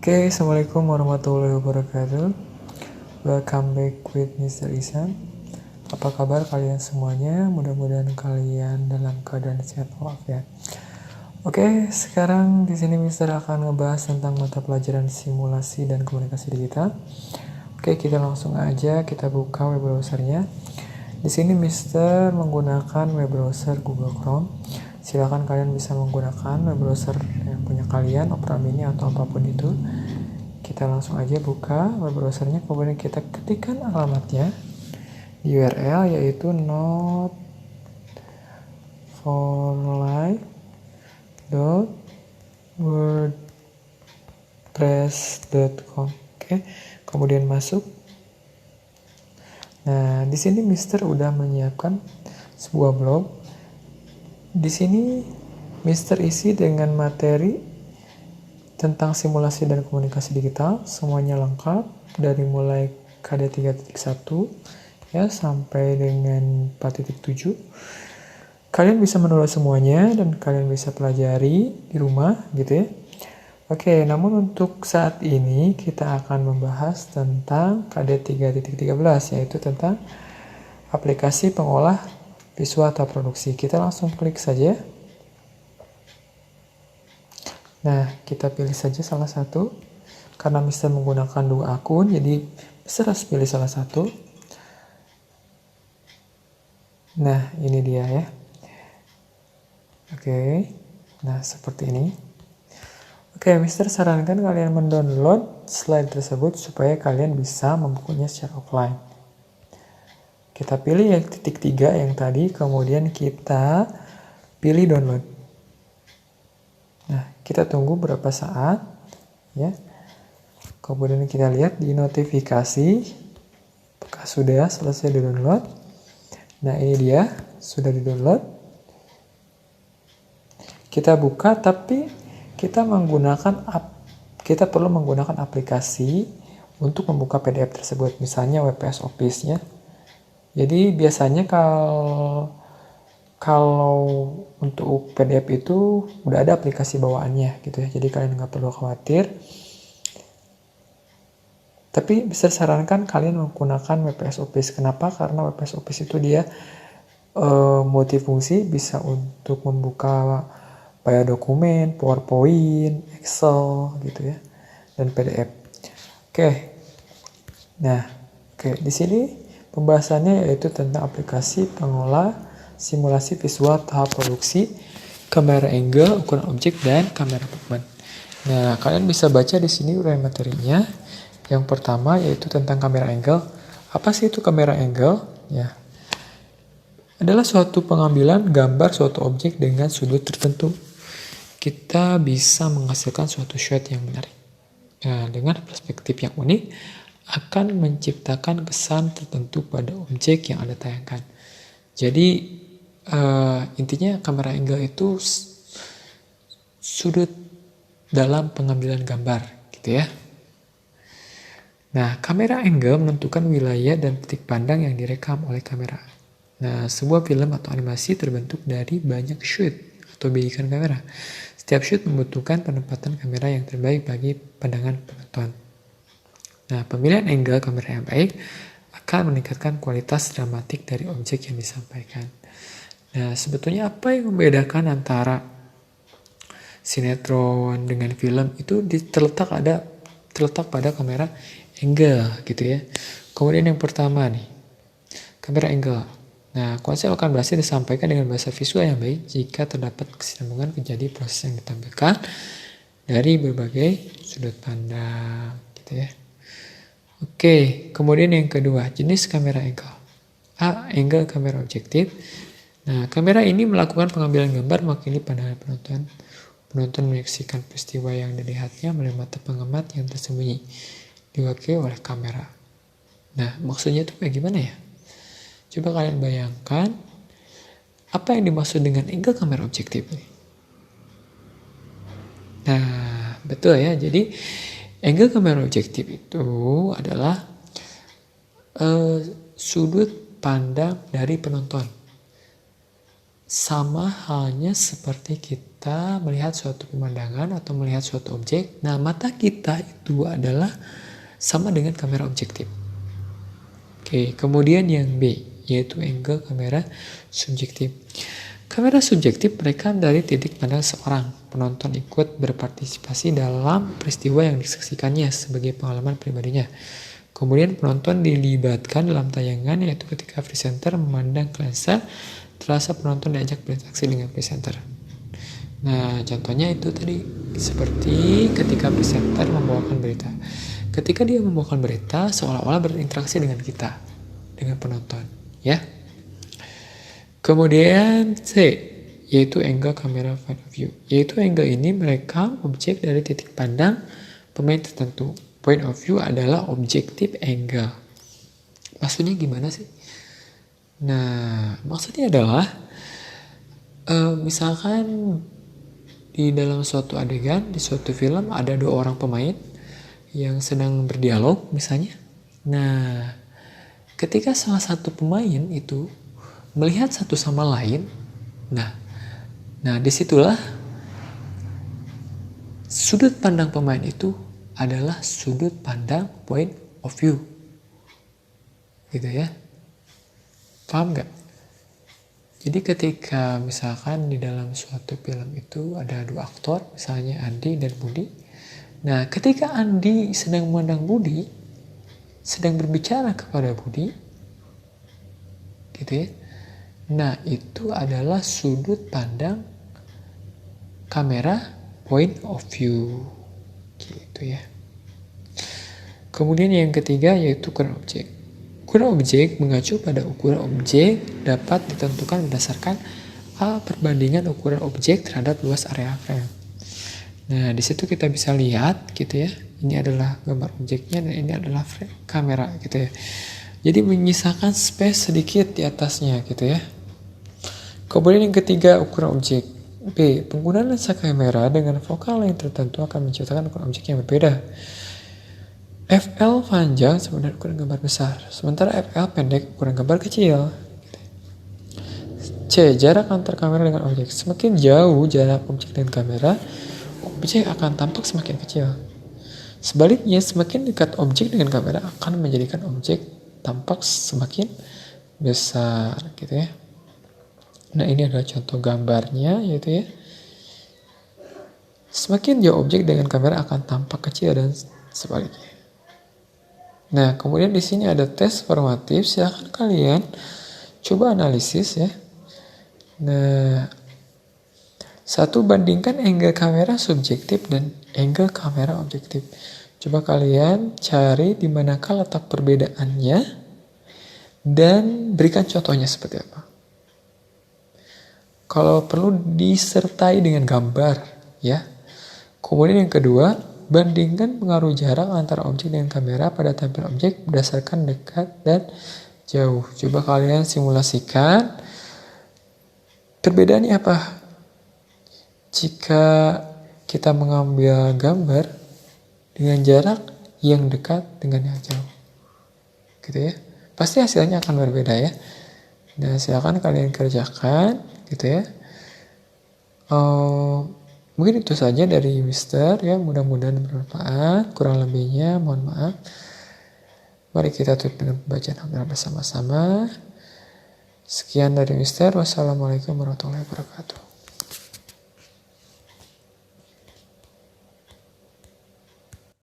Oke, Assalamualaikum warahmatullahi wabarakatuh. Welcome back with Mr. Isan. Apa kabar kalian semuanya? Mudah-mudahan kalian dalam keadaan sehat walafiat. Oke, sekarang di sini Mr. akan ngebahas tentang mata pelajaran simulasi dan komunikasi digital. Oke, kita langsung aja kita buka web browsernya. Di sini Mr. menggunakan web browser Google Chrome. Silakan kalian bisa menggunakan web browser yang punya kalian, Opera Mini atau apapun itu. Kita langsung aja buka web browsernya, kemudian kita ketikkan alamatnya di URL yaitu noteforlife.wordpress.com. Oke, kemudian masuk. Nah, di sini Mister udah menyiapkan sebuah blog. Di sini Mister isi dengan materi tentang simulasi dan komunikasi digital, semuanya lengkap dari mulai KD 3.1 ya sampai dengan 4.7. Kalian bisa menulis semuanya dan kalian bisa pelajari di rumah gitu ya. Oke, namun untuk saat ini kita akan membahas tentang KD 3.13 yaitu tentang aplikasi pengolah visual atau produksi. Kita langsung klik saja. Nah, kita pilih saja salah satu. Karena Mister menggunakan 2 akun, jadi Mister harus pilih salah satu. Nah, ini dia ya. Oke, nah seperti ini. Oke, Mister sarankan kalian mendownload slide tersebut supaya kalian bisa membukunya secara offline. Kita pilih yang titik 3 yang tadi, kemudian kita pilih download. Nah, kita tunggu berapa saat ya. Kemudian kita lihat di notifikasi apakah sudah selesai di-download. Nah, ini dia sudah di-download. Kita buka, tapi kita perlu menggunakan aplikasi untuk membuka PDF tersebut, misalnya WPS Office-nya. Jadi biasanya kalau untuk PDF itu udah ada aplikasi bawaannya gitu ya, jadi kalian nggak perlu khawatir. Tapi bisa sarankan kalian menggunakan WPS Office. Kenapa? Karena WPS Office itu dia multifungsi, bisa untuk membuka file dokumen, PowerPoint, Excel gitu ya, dan PDF. Oke, di sini pembahasannya yaitu tentang aplikasi pengolah simulasi visual tahap produksi, kamera angle, ukuran objek, dan kamera movement. Nah, kalian bisa baca di sini uraian materinya. Yang pertama yaitu tentang kamera angle. Apa sih itu kamera angle? Ya, adalah suatu pengambilan gambar suatu objek dengan sudut tertentu. Kita bisa menghasilkan suatu shot yang menarik. Nah, dengan perspektif yang unik, akan menciptakan kesan tertentu pada objek yang Anda tayangkan. Jadi, intinya kamera angle itu sudut dalam pengambilan gambar, gitu ya. Nah, kamera angle menentukan wilayah dan titik pandang yang direkam oleh kamera. Nah, sebuah film atau animasi terbentuk dari banyak shoot atau bidikan kamera. Setiap shoot membutuhkan penempatan kamera yang terbaik bagi pandangan penonton. Nah, pemilihan angle kamera yang baik akan meningkatkan kualitas dramatik dari objek yang disampaikan. Nah, sebetulnya apa yang membedakan antara sinetron dengan film itu terletak pada kamera angle gitu ya. Kemudian yang pertama nih, kamera angle. Nah, konsep akan berhasil disampaikan dengan bahasa visual yang baik jika terdapat kesinambungan menjadi proses yang ditampilkan dari berbagai sudut pandang gitu ya. Oke, kemudian yang kedua, jenis kamera angle. A. Angle kamera objektif. Nah, kamera ini melakukan pengambilan gambar mewakili pandangan penonton. Penonton menyaksikan peristiwa yang dilihatnya melalui mata pengamat yang tersembunyi, diwakili oleh kamera. Nah, maksudnya itu kayak gimana ya? Coba kalian bayangkan, apa yang dimaksud dengan angle kamera objektif? Nah, betul ya. Jadi, angle kamera objektif itu adalah sudut pandang dari penonton. sama halnya seperti kita melihat suatu pemandangan atau melihat suatu objek. Nah, mata kita itu adalah sama dengan kamera objektif. Oke, kemudian yang B, yaitu angle kamera subjektif. Kamera subjektif merekam dari titik pandang seorang. Penonton ikut berpartisipasi dalam peristiwa yang disaksikannya sebagai pengalaman pribadinya. Kemudian penonton dilibatkan dalam tayangan, yaitu ketika presenter memandang ke lensa, terasa penonton diajak berinteraksi dengan presenter. Nah, contohnya itu tadi seperti ketika presenter membawakan berita. Ketika dia membawakan berita, seolah-olah berinteraksi dengan kita, dengan penonton, ya. Kemudian C, yaitu angle kamera point of view. Yaitu angle ini merekam objek dari titik pandang pemain tertentu. Point of view adalah objective angle. Maksudnya gimana sih? Nah, maksudnya adalah misalkan di dalam suatu adegan, di suatu film ada 2 orang pemain yang sedang berdialog misalnya. Nah, ketika salah satu pemain itu melihat satu sama lain, nah disitulah sudut pandang pemain itu adalah sudut pandang point of view, gitu ya. Paham nggak? Jadi ketika misalkan di dalam suatu film itu ada 2 aktor, misalnya Andi dan Budi. Nah, ketika Andi sedang memandang Budi, sedang berbicara kepada Budi, gitu ya. Nah, itu adalah sudut pandang kamera point of view, gitu ya. Kemudian yang ketiga yaitu ukuran objek. Ukuran objek mengacu pada ukuran objek dapat ditentukan berdasarkan perbandingan ukuran objek terhadap luas area frame. Nah, di situ kita bisa lihat gitu ya. Ini adalah gambar objeknya dan ini adalah frame kamera gitu ya. Jadi menyisakan space sedikit di atasnya gitu ya. Kemudian yang ketiga ukuran objek. B, penggunaan lensa kamera dengan fokal yang tertentu akan menciptakan ukuran objek yang berbeda. FL panjang sebenarnya ukuran gambar besar, sementara FL pendek ukuran gambar kecil. C, jarak antar kamera dengan objek. Semakin jauh jarak objek dengan kamera, objek akan tampak semakin kecil. Sebaliknya, semakin dekat objek dengan kamera akan menjadikan objek tampak semakin besar, gitu ya. Nah, ini adalah contoh gambarnya, yaitu ya. Semakin jauh objek dengan kamera akan tampak kecil dan sebaliknya. Nah, kemudian di sini ada tes formatif. Silahkan kalian coba analisis ya. Nah, 1, bandingkan angle kamera subjektif dan angle kamera objektif. Coba kalian cari di manakah letak perbedaannya dan berikan contohnya seperti apa. Kalau perlu disertai dengan gambar ya. Kemudian yang kedua, bandingkan pengaruh jarak antara objek dengan kamera pada tampilan objek berdasarkan dekat dan jauh. Coba kalian simulasikan. Perbedaannya apa? Jika kita mengambil gambar dengan jarak yang dekat dengan yang jauh. Gitu ya. Pasti hasilnya akan berbeda ya. Nah, silakan kalian kerjakan gitu ya. Mungkin itu saja dari Mister ya, mudah-mudahan bermanfaat. Kurang lebihnya mohon maaf. Mari kita tutup dengan pembacaan hamdalah bersama-sama. Sekian dari Mister. Wassalamualaikum warahmatullahi wabarakatuh.